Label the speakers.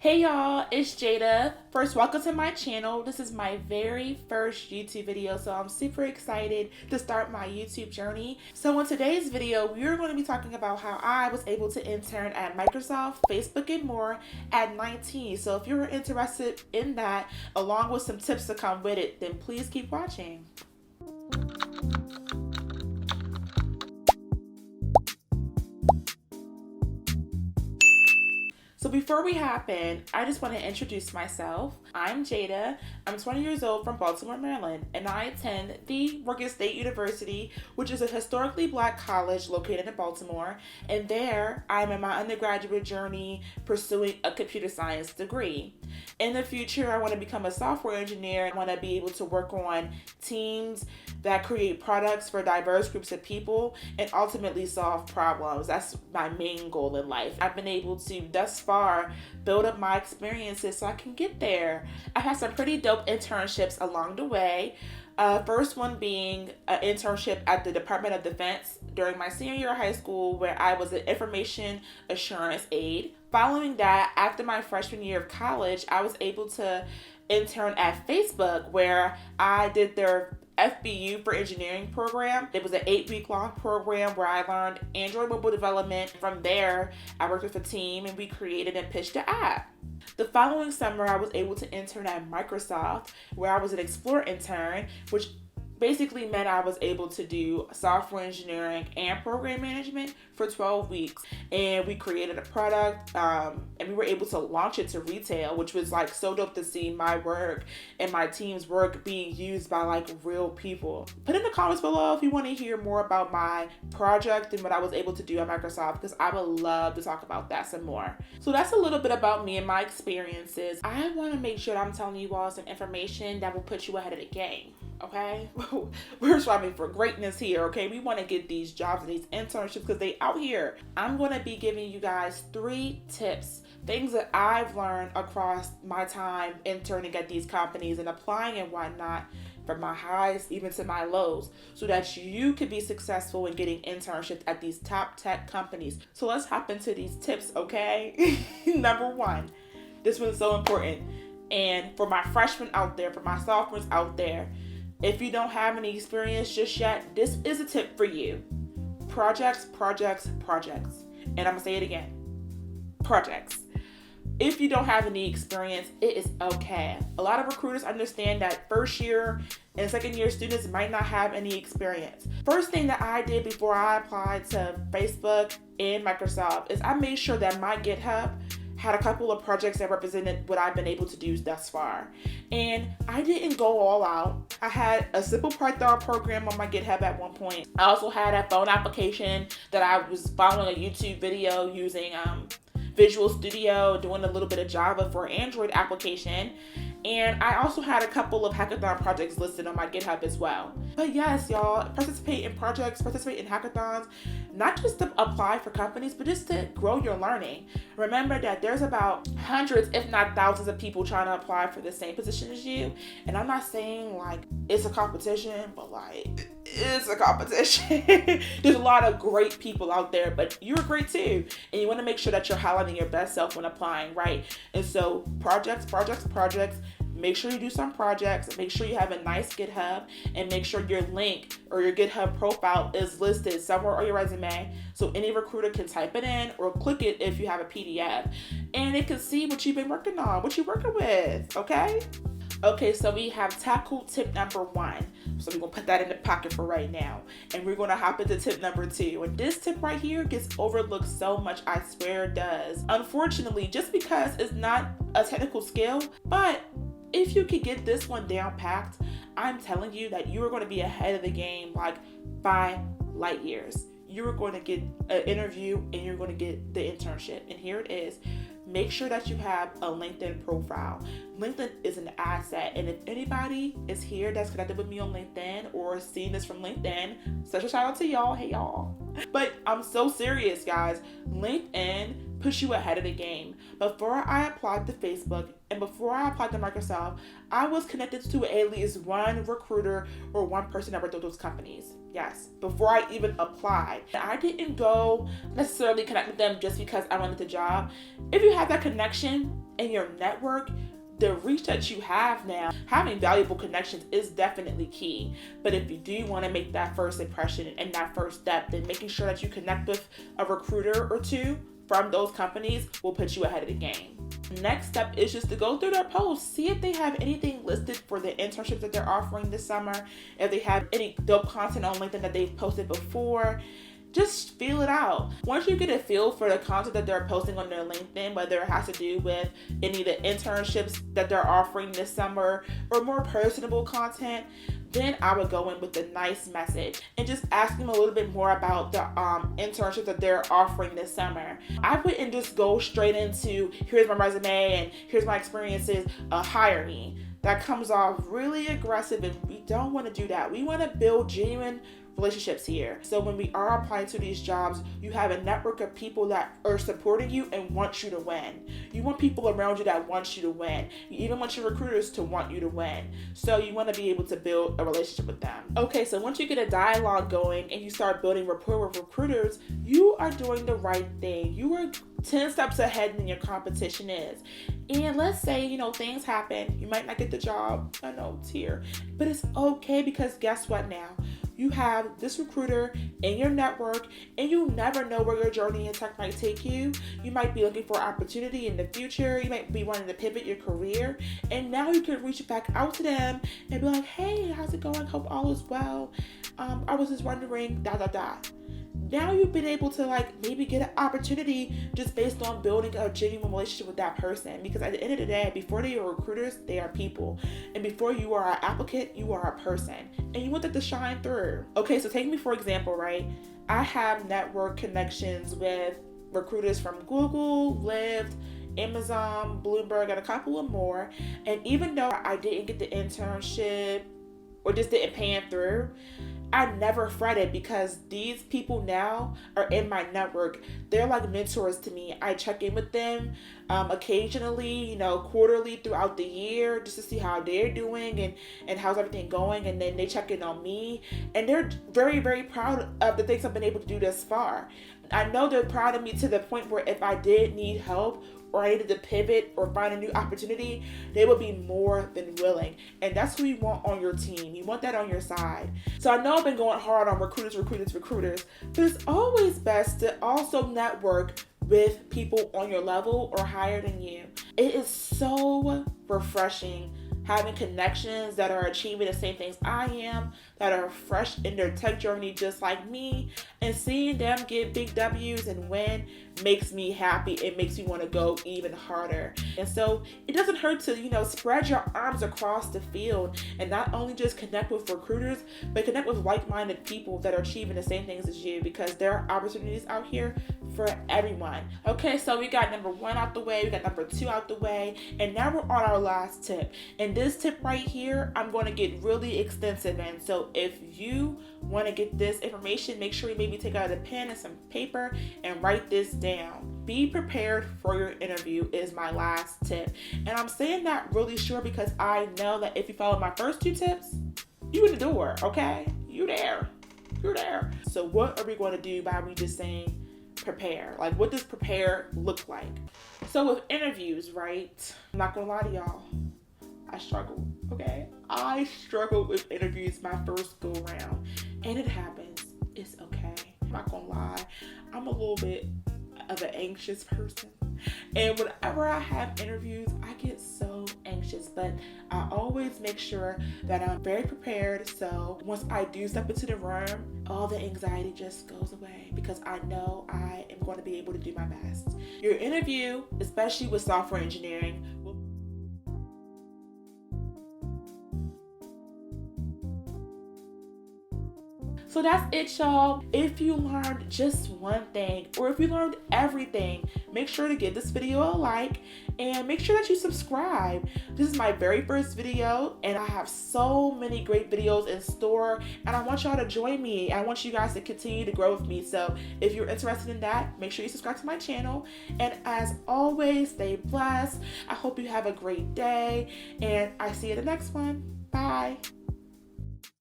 Speaker 1: Hey y'all, it's Jada. First, welcome to my channel. This is my very first YouTube video, so I'm super excited to start my YouTube journey. So in today's video, we're going to be talking about how I was able to intern at Microsoft, Facebook, and more at 19. So if you're interested in that, along with some tips to come with it, then please keep watching. So before we hop in, I just want to introduce myself. I'm Jada. I'm 20 years old from Baltimore, Maryland, and I attend the Morgan State University, which is a historically Black college located in Baltimore. And there, I'm in my undergraduate journey pursuing a computer science degree. In the future, I want to become a software engineer. I want to be able to work on teams that create products for diverse groups of people and ultimately solve problems. That's my main goal in life. I've been able to, thus far, build up my experiences so I can get there. I've had some pretty dope internships along the way. First one being an internship at the Department of Defense during my senior year of high school, where I was an information assurance aide. Following that, after my freshman year of college, I was able to intern at Facebook, where I did their FBU for Engineering program. It was an 8-week long program where I learned Android mobile development. From there, I worked with a team and we created and pitched an app. The following summer, I was able to intern at Microsoft, where I was an Explore intern, which basically meant I was able to do software engineering and program management for 12 weeks. And we created a product and we were able to launch it to retail, which was like so dope to see my work and my team's work being used by like real people. Put in the comments below if you want to hear more about my project and what I was able to do at Microsoft, because I would love to talk about that some more. So that's a little bit about me and my experiences. I want to make sure that I'm telling you all some information that will put you ahead of the game. Okay, we're striving for greatness here. Okay, we want to get these jobs and these internships because they out here. I'm going to be giving you guys 3 tips, things that I've learned across my time interning at these companies and applying and whatnot, from my highs even to my lows, so that you could be successful in getting internships at these top tech companies. So let's hop into these tips, okay? Number 1, this one's so important. And for my freshmen out there, for my sophomores out there, if you don't have any experience just yet, this is a tip for you. Projects, projects, projects. And I'm gonna say it again. Projects. If you don't have any experience, it is okay. A lot of recruiters understand that first year and second year students might not have any experience. First thing that I did before I applied to Facebook and Microsoft is I made sure that my GitHub had a couple of projects that represented what I've been able to do thus far. And I didn't go all out. I had a simple Python program on my GitHub at one point. I also had a phone application that I was following a YouTube video using Visual Studio, doing a little bit of Java for an Android application. And I also had a couple of hackathon projects listed on my GitHub as well. But yes, y'all, participate in projects, participate in hackathons, not just to apply for companies, but just to grow your learning. Remember that there's about hundreds, if not thousands of people trying to apply for the same position as you. And I'm not saying like it's a competition, but like it's a competition. There's a lot of great people out there, but you're great too. And you want to make sure that you're highlighting your best self when applying, right? And so projects. Make sure you do some projects, make sure you have a nice GitHub, and make sure your link or your GitHub profile is listed somewhere on your resume so any recruiter can type it in or click it if you have a PDF. And it can see what you've been working on, what you're working with, okay? Okay, so we have tackled tip number 1. So we're going to put that in the pocket for right now. And we're going to hop into tip number 2. And this tip right here gets overlooked so much, I swear it does. Unfortunately, just because it's not a technical skill, but if you could get this one down packed, I'm telling you that you are going to be ahead of the game like by light years. You're going to get an interview and you're going to get the internship. And here it is. Make sure that you have a LinkedIn profile. LinkedIn is an asset. And if anybody is here that's connected with me on LinkedIn or seeing this from LinkedIn, such a shout out to y'all. Hey, y'all. But I'm so serious, guys. LinkedIn push you ahead of the game. Before I applied to Facebook and before I applied to Microsoft, I was connected to at least one recruiter or one person that worked with those companies. Yes, before I even applied. I didn't go necessarily connect with them just because I wanted the job. If you have that connection, and your network, the reach that you have now, having valuable connections is definitely key. But if you do want to make that first impression and that first step, then making sure that you connect with a recruiter or two from those companies will put you ahead of the game. Next step is just to go through their posts, see if they have anything listed for the internships that they're offering this summer, if they have any dope content on LinkedIn that they've posted before. Just feel it out. Once you get a feel for the content that they're posting on their LinkedIn, whether it has to do with any of the internships that they're offering this summer or more personable content, then I would go in with a nice message and just ask them a little bit more about the internships that they're offering this summer. I wouldn't just go straight into, here's my resume and here's my experiences, hire me. That comes off really aggressive, and we don't want to do that. We want to build genuine relationships here. So when we are applying to these jobs, you have a network of people that are supporting you and want you to win. You want people around you that want you to win. You even want your recruiters to want you to win. So you want to be able to build a relationship with them. Okay, so once you get a dialogue going and you start building rapport with recruiters, you are doing the right thing. You are 10 steps ahead than your competition is. And let's say, things happen. You might not get the job. I know it's here. But it's okay, because guess what now? You have this recruiter in your network, and you never know where your journey in tech might take you. You might be looking for opportunity in the future. You might be wanting to pivot your career. And now you can reach back out to them and be like, hey, how's it going? Hope all is well. I was just wondering, ... Now you've been able to maybe get an opportunity just based on building a genuine relationship with that person. Because at the end of the day, before they are recruiters, they are people. And before you are an applicant, you are a person. And you want that to shine through. Okay, so take me for example, right? I have network connections with recruiters from Google, Lyft, Amazon, Bloomberg, and a couple of more. And even though I didn't get the internship or just didn't pan through, I never fretted, because these people now are in my network. They're like mentors to me. I check in with them occasionally, quarterly throughout the year, just to see how they're doing and how's everything going. And then they check in on me, and they're very, very proud of the things I've been able to do thus far. I know they're proud of me to the point where if I did need help or I needed to pivot or find a new opportunity, they would be more than willing. And that's who you want on your team. You want that on your side. So I know I've been going hard on recruiters, but it's always best to also network with people on your level or higher than you. It is so refreshing having connections that are achieving the same things I am, that are fresh in their tech journey just like me, and seeing them get big W's and win makes me happy. It makes me want to go even harder. And so it doesn't hurt to, spread your arms across the field and not only just connect with recruiters, but connect with like-minded people that are achieving the same things as you, because there are opportunities out here for everyone. Okay, so we got number 1 out the way, we got number 2 out the way, and now we're on our last tip. And this tip right here, I'm going to get really extensive in. So if you want to get this information, make sure you maybe take out a pen and some paper and write this down. Be prepared for your interview is my last tip. And I'm saying that really sure because I know that if you follow my first 2 tips, you in the door, okay? You're there. So what are we going to do by me just saying prepare? What does prepare look like? So with interviews, right? I'm not going to lie to y'all. I struggled, okay? I struggled with interviews my first go round, and it happens. It's okay. I'm not gonna lie. I'm a little bit of an anxious person, and whenever I have interviews, I get so anxious, but I always make sure that I'm very prepared. So once I do step into the room, all the anxiety just goes away, because I know I am going to be able to do my best. Your interview, especially with software engineering, will So that's it, y'all. If you learned just one thing, or if you learned everything, make sure to give this video a like and make sure that you subscribe. This is my very first video, and I have so many great videos in store, and I want y'all to join me. I want you guys to continue to grow with me. So if you're interested in that, make sure you subscribe to my channel. And as always, stay blessed. I hope you have a great day, and I see you in the next one. Bye.